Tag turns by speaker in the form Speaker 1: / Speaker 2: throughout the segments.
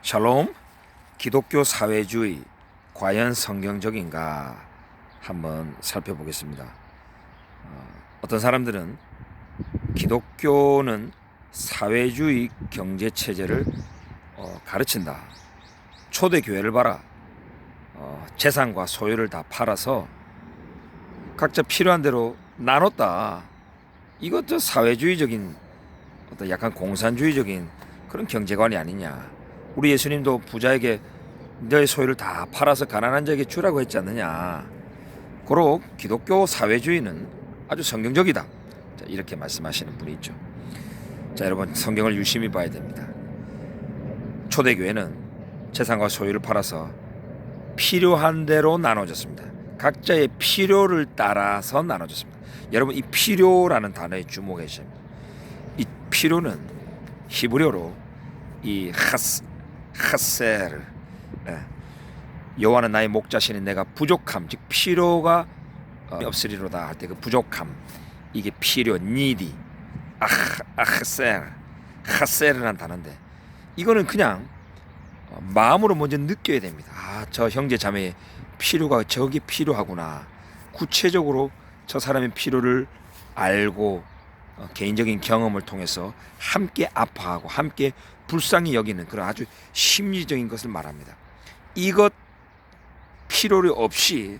Speaker 1: 샬롬, 기독교 사회주의 과연 성경적인가 한번 살펴보겠습니다. 어떤 사람들은 기독교는 사회주의 경제체제를 가르친다. 초대교회를 봐라. 재산과 소유를 다 팔아서 각자 필요한 대로 나눴다. 이것도 사회주의적인 어떤 약간 공산주의적인 그런 경제관이 아니냐. 우리 예수님도 부자에게 너의 소유를 다 팔아서 가난한 자에게 주라고 했지 않느냐. 고로 기독교 사회주의는 아주 성경적이다. 자, 이렇게 말씀하시는 분이 있죠. 자, 여러분 성경을 유심히 봐야 됩니다. 초대교회는 재산과 소유를 팔아서 필요한 대로 나눠졌습니다. 각자의 필요를 따라서 나눠졌습니다. 여러분 이 필요라는 단어에 주목해 주십시오. 이 필요는 히브리어로 이 하세르, 여호와는 나의 목자시니 내가 부족함, 즉 필요가 없으리로다 할 때 그 부족함, 이게 필요, 니디, 하세르라는 단어인데 이거는 그냥 마음으로 먼저 느껴야 됩니다. 저 형제 자매의 필요가 저게 필요하구나. 구체적으로 저 사람의 필요를 알고 개인적인 경험을 통해서 함께 아파하고 함께 불쌍히 여기는 그런 아주 심리적인 것을 말합니다. 이것 필요를 없이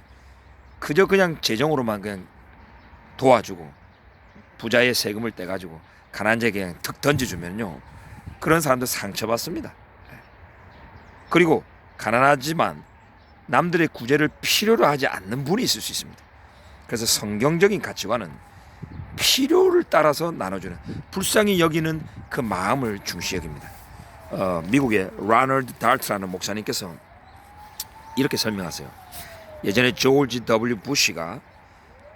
Speaker 1: 그저 그냥 재정으로만 그냥 도와주고 부자의 세금을 떼가지고 가난한 자에게 그냥 툭 던져주면요, 그런 사람들 상처받습니다. 그리고 가난하지만 남들의 구제를 필요로 하지 않는 분이 있을 수 있습니다. 그래서 성경적인 가치관은 필요를 따라서 나눠주는, 불쌍히 여기는 그 마음을 중시 여깁니다. 미국의 라널드 달트라는 목사님께서 이렇게 설명하세요. 예전에 조지 W 부시가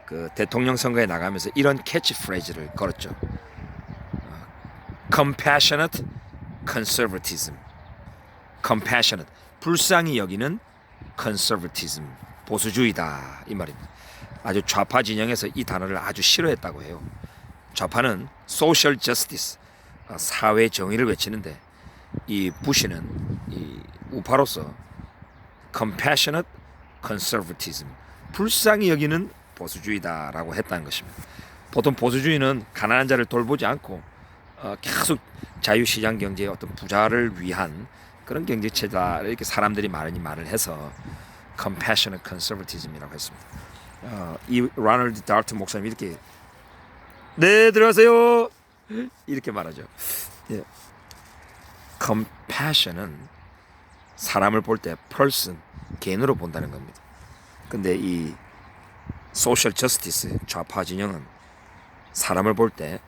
Speaker 1: 그 대통령 선거에 나가면서 이런 캐치프레이즈를 걸었죠. Compassionate conservatism. Compassionate, 불쌍히 여기는 conservatism, 보수주의다 이 말입니다. 아주 좌파 진영에서 이 단어를 아주 싫어했다고 해요. 좌파는 social justice, 사회 정의를 외치는데 이 부시는 이 우파로서 compassionate conservatism, 불쌍히 여기는 보수주의다라고 했다는 것입니다. 보통 보수주의는 가난한 자를 돌보지 않고 계속 자유시장 경제의 어떤 부자를 위한 그런 경제체다 이렇게 사람들이 많이 말을 해서 compassionate conservatism이라고 했습니다. 이 라널드 달트 목사님 이렇게 네 들어가세요 이렇게 말하죠. 예. compassion은 사람을 볼 때 person, 개인으로 본다는 겁니다. 근데 이 social justice, 좌파 진영은 사람을 볼 때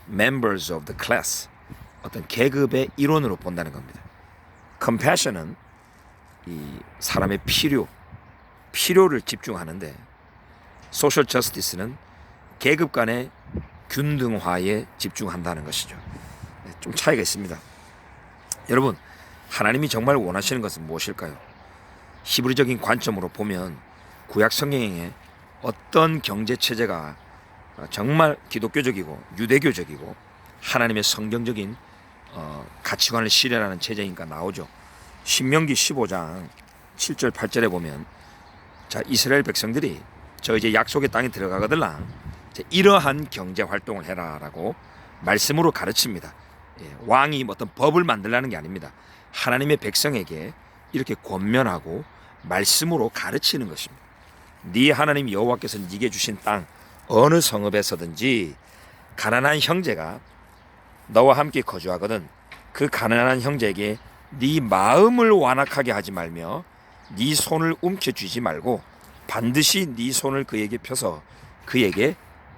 Speaker 1: members of the class, 어떤 계급의 일원으로 본다는 겁니다. compassion은 이 사람의 필요를 집중하는데 social justice는 계급 간의 균등화에 집중한다는 것이죠. 좀 차이가 있습니다. 여러분, 하나님이 정말 원하시는 것은 무엇일까요? 히브리적인 관점으로 보면 구약 성경에 어떤 경제 체제가 정말 기독교적이고 유대교적이고 하나님의 성경적인 가치관을 실현하는 체제인가 나오죠. 신명기 15장 7절 8절에 보면 자, 이스라엘 백성들이 저 이제 약속의 땅에 들어가거들라 이러한 경제 활동을 해라라고 말씀으로 가르칩니다. 왕이 어떤 법을 만들라는 게 아닙니다. 하나님의 백성에게 이렇게 권면하고 말씀으로 가르치는 것입니다. 네 하나님 여호와께서 네게 주신 땅 어느 성읍에서든지 가난한 형제가 너와 함께 거주하거든 그 가난한 형제에게 네 마음을 완악하게 하지 말며 네 손을 움켜쥐지 말고 반드시 네 손을 그에게 펴서 그에게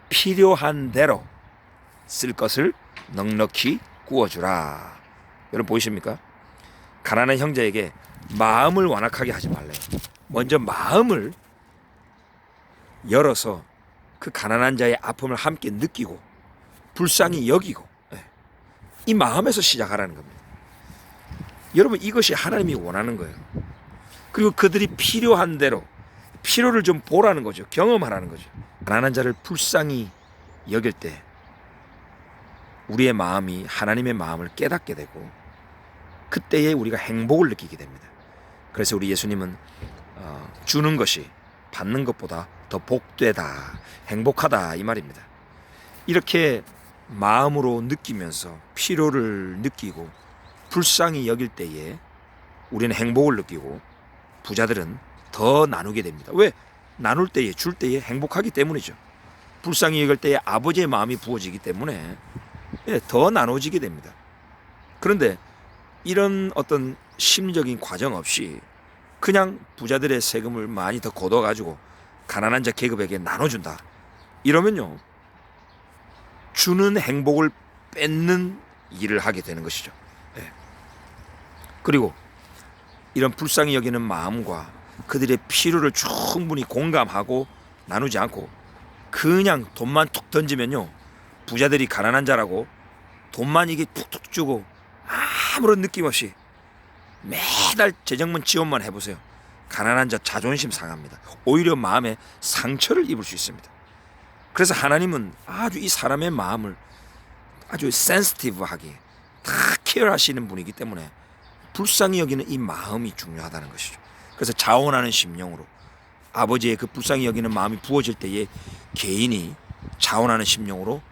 Speaker 1: 필요한 대로 쓸 것을 넉넉히 구워주라. 여러분 보이십니까? 가난한 형제에게 마음을 완악하게 하지 말래요. 먼저 마음을 열어서 그 가난한 자의 아픔을 함께 느끼고 불쌍히 여기고 이 마음에서 시작하라는 겁니다. 여러분 이것이 하나님이 원하는 거예요. 그리고 그들이 필요한 대로 필요를 좀 보라는 거죠. 경험하라는 거죠. 가난한 자를 불쌍히 여길 때 우리의 마음이 하나님의 마음을 깨닫게 되고 그때에 우리가 행복을 느끼게 됩니다. 그래서 우리 예수님은 주는 것이 받는 것보다 더 복되다, 행복하다 이 말입니다. 이렇게 마음으로 느끼면서 필요를 느끼고 불쌍히 여길 때에 우리는 행복을 느끼고 부자들은 더 나누게 됩니다. 왜? 나눌 때에, 줄 때에 행복하기 때문이죠. 불쌍히 여길 때에 아버지의 마음이 부어지기 때문에 더 나눠지게 됩니다. 그런데 이런 어떤 심리적인 과정 없이 그냥 부자들의 세금을 많이 더 걷어가지고 가난한 자 계급에게 나눠준다. 이러면요, 주는 행복을 뺏는 일을 하게 되는 것이죠. 그리고 이런 불쌍히 여기는 마음과 그들의 필요를 충분히 공감하고 나누지 않고 그냥 돈만 툭 던지면요, 부자들이 가난한 자라고 돈만 이게 툭툭 주고 아무런 느낌 없이 매달 재정문 지원만 해보세요. 가난한 자 자존심 상합니다. 오히려 마음에 상처를 입을 수 있습니다. 그래서 하나님은 아주 이 사람의 마음을 아주 센시티브하게 다 케어하시는 분이기 때문에 불쌍히 여기는 이 마음이 중요하다는 것이죠. 그래서 자원하는 심령으로 아버지의 그 불쌍히 여기는 마음이 부어질 때에 개인이 자원하는 심령으로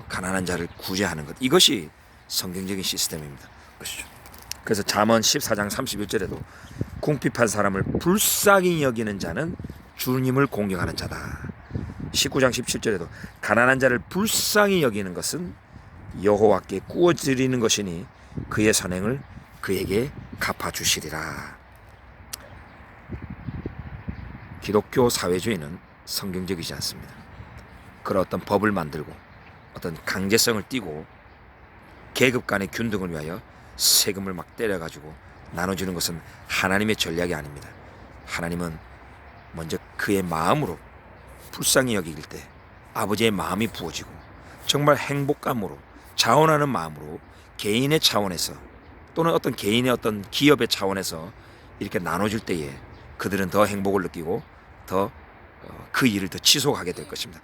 Speaker 1: 가난한 자를 구제하는 것, 이것이 성경적인 시스템입니다. 그래서 잠언 14장 31절에도 궁핍한 사람을 불쌍히 여기는 자는 주님을 공경하는 자다. 19장 17절에도 가난한 자를 불쌍히 여기는 것은 여호와께 구워드리는 것이니 그의 선행을 그에게 갚아주시리라. 기독교 사회주의는 성경적이지 않습니다. 그런 어떤 법을 만들고 어떤 강제성을 띠고 계급 간의 균등을 위하여 세금을 막 때려가지고 나눠주는 것은 하나님의 전략이 아닙니다. 하나님은 먼저 그의 마음으로 불쌍히 여길 때 아버지의 마음이 부어지고 정말 행복감으로 자원하는 마음으로 개인의 차원에서 또는 어떤 개인의 어떤 기업의 차원에서 이렇게 나눠줄 때에 그들은 더 행복을 느끼고 더 그 일을 더 지속하게 될 것입니다.